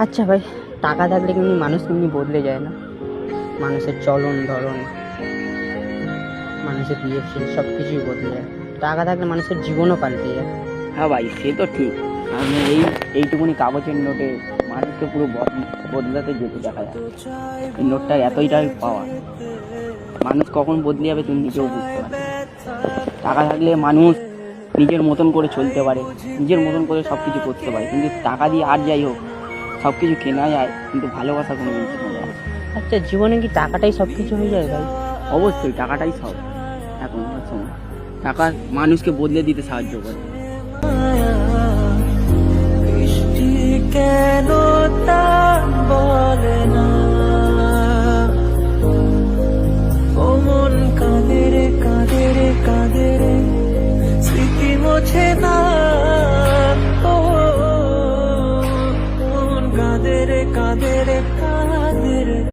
আচ্ছা ভাই, টাকা থাকলে কিন্তু মানুষ কিন্তু বদলে যায় না? মানুষের চলন ধরন, মানুষের বিহেভিয়ার সব কিছুই বদলে যায়। টাকা থাকলে মানুষের জীবনও পাল্টে যায়। হ্যাঁ ভাই, সে তো ঠিক। আমি এইটুকুনি কাগজের নোটে মানুষকে পুরো বদলাতে যেতে দেখা যায়। এই নোটটার এতইটাই পাওয়া, মানুষ কখন বদলে যাবে তুমি নিজেও বুঝতে পারবে। টাকা থাকলে মানুষ নিজের মতন করে চলতে পারে, নিজের মতন করে সব কিছু করতে পারে। কিন্তু টাকা দিয়ে আর যাই হোক সব কিছু কেনা যায়, কিন্তু ভালোবাসা কোনো কিছু কেনা যায় না। আচ্ছা, জীবনে কি টাকাটাই সব কিছু হয়ে যায় ভাই? অবশ্যই টাকাটাই সব। এখনকার সময় টাকা মানুষকে বদলে দিতে সাহায্য করে। কেন তা বলে না, ও মন কাঁদে রে কাঁদে রে কাঁদে রে, স্মৃতি মোছে না। ও মন কাঁদে রে কাঁদে রে কাঁদে